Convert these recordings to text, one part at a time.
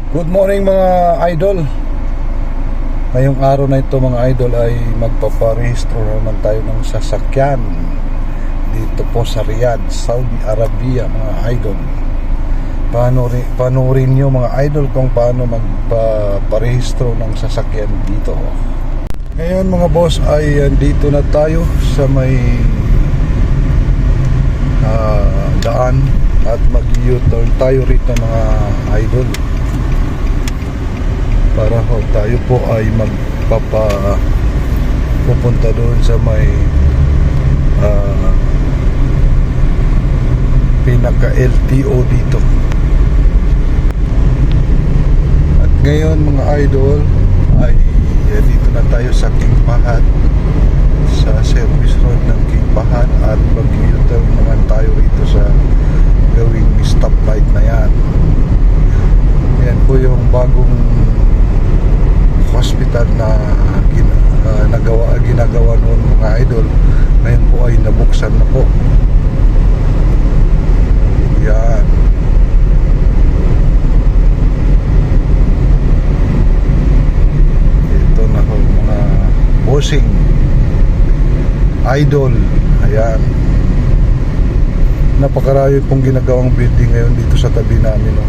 Good morning mga idol. Ngayong araw na ito mga idol ay magpaparehistro naman tayo ng sasakyan dito po sa Riyadh, Saudi Arabia mga idol. Panurin nyo mga idol kung paano magpaparehistro ng sasakyan dito. Ngayon mga boss ay dito na tayo sa may daan at mag-U-turn tayo rito mga idol, para tayo po ay pupunta doon sa may pinaka LTO dito. At ngayon mga idol ay dito na tayo sa King Fahd, sa service road ng King Fahd, at mag-U-turn naman tayo rito sa gawing stoplight na yan. Yan po yung bagong hospital na ginagawa noon mga idol. Ngayon po ay nabuksan na po. Yan. Ito na po mga bossing idol. Ayan, napakarami pong ginagawang building ngayon dito sa tabi namin, no?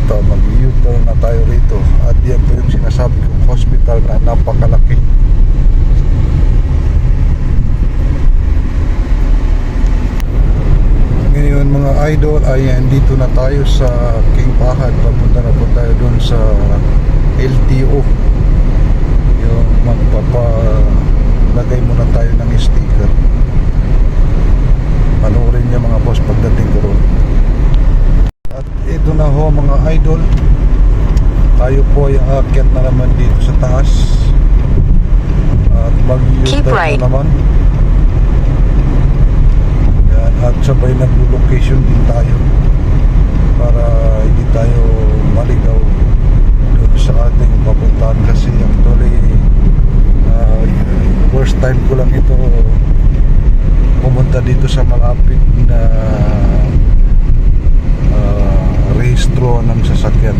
Ito, mag-U-turn na tayo rito. At yan po yung sinasabi kong hospital na napakalaki. Ngayon mga idol ay dito na tayo sa King Fahd. Papunta na po tayo doon sa LTO, yung magpapalagay muna tayo ng sticker. Panoorin niya mga boss pagdating ko roon. At ito na ho mga idol, tayo po ay aakyat na naman dito sa taas at mag-U-turn na naman. Yan, at sabay nag-location din tayo para hindi tayo maligaw doon sa ating papuntahan, kasi actually first time ko lang ito pumunta dito sa malapit na rehistro ng sasakyan.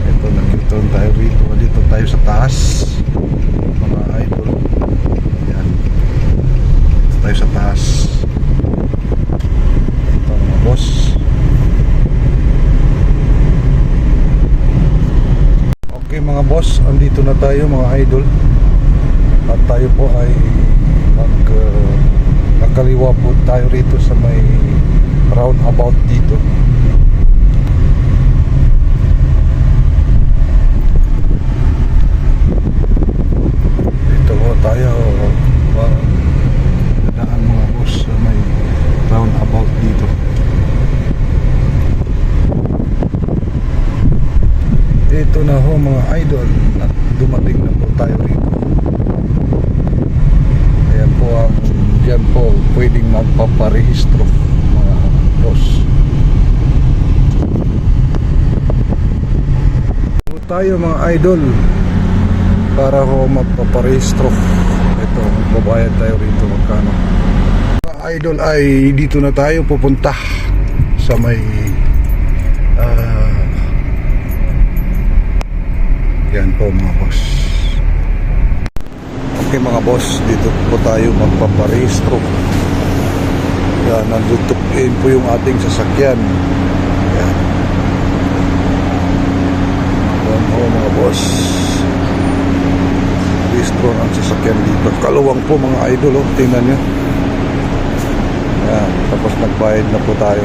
Ito, nag-U-turn tayo rito. Dito tayo sa taas mga idol. Yan, dito tayo sa taas. Ito mga boss. Okay mga boss, andito na tayo mga idol. At tayo po ay magkaliwa po tayo rito sa may roundabout dito. Dito po tayo daan mga boss sa may roundabout dito. Dito na ho mga idol, at dumating na po tayo rito. Ayan po ang dyan po pwedeng magpaparehistro mga boss. So, tayo mga idol para ho magpaparehistro. Ito, magbabayad tayo rito magkano. Mga idol ay dito na tayo pupunta sa may yan po mga boss. Okay mga boss, dito po tayo magpaparehistro. Yan, nandutukin po yung ating sasakyan. Yan. Yan po mga boss, rehistro ang sasakyan dito. Kaluwang po mga idol, oh. Tingnan nyo. Yan, tapos nagbayad na po tayo.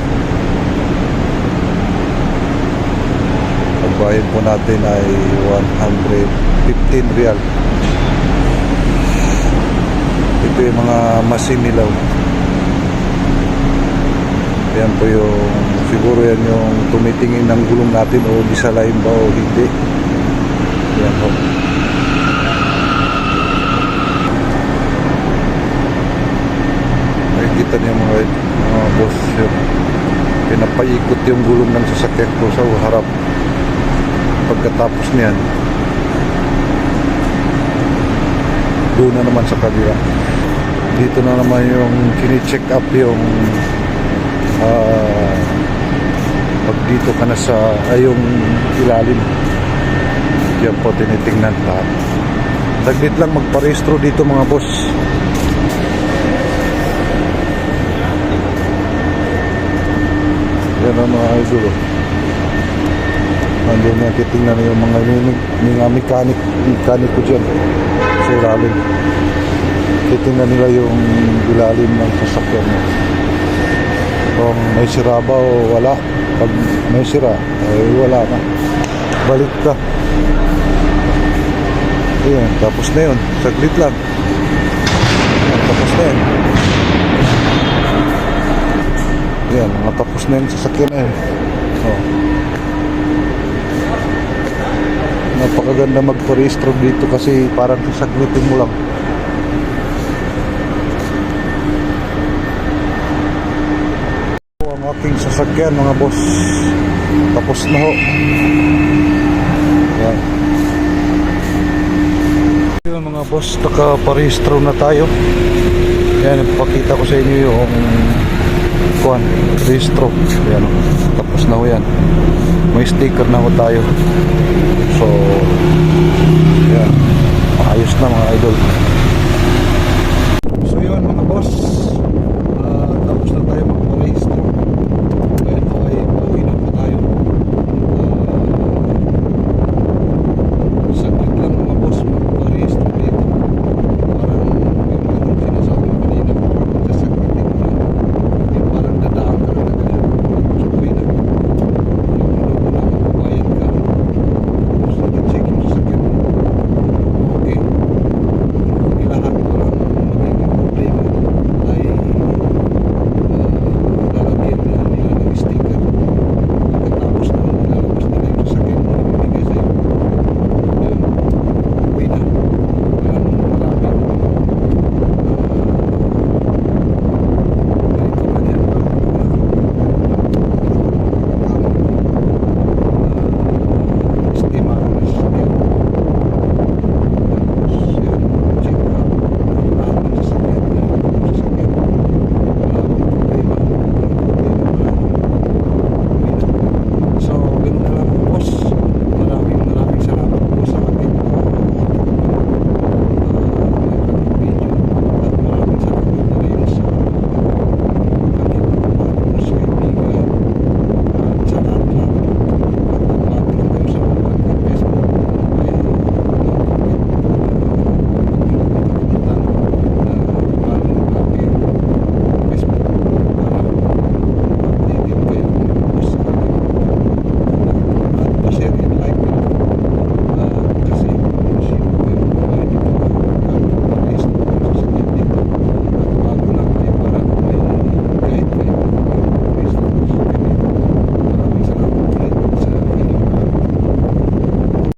Pagbayad po natin ay 115 riyal. Ito yung mga masimilaw. Yan po yung, siguro yan yung tumitingin ng gulong natin o disalain ba o hindi. Yan po. Nakikita niyo mga boss, yun. Pinapaikot yung gulong ng sasakyan ko sa harap. Pagkatapos niyan, doon na naman sa kabila. Dito na naman yung kini-check up yung dito ka na sa yung ilalim. Yan po tinitingnan lahat. Saglit lang magparehistro dito mga boss. Yan ang mga idol. Nandun yan titingnan na yung mga mechanic ko dyan sa ilalim. Titingnan nila yung ilalim ng sasakyan mo. Kung may sira ba o wala. Pag may sira, ay wala na. Balik ka. Ayan, tapos na yun. Saglit lang. Ayan, tapos na yun. Ayan, matapos na yung sasakyan na yun. Oh. Napakaganda magpa-restro dito kasi parang sasaglitin mo lang. Ang aking sasakyan mga boss, tapos na ho. Yan. Yun mga boss, nakaparehistro na tayo. Yan, ipakita ko sa inyo yung rehistro. Yan, tapos na ho yan. May sticker na ho tayo. So yan, ayos na mga idol.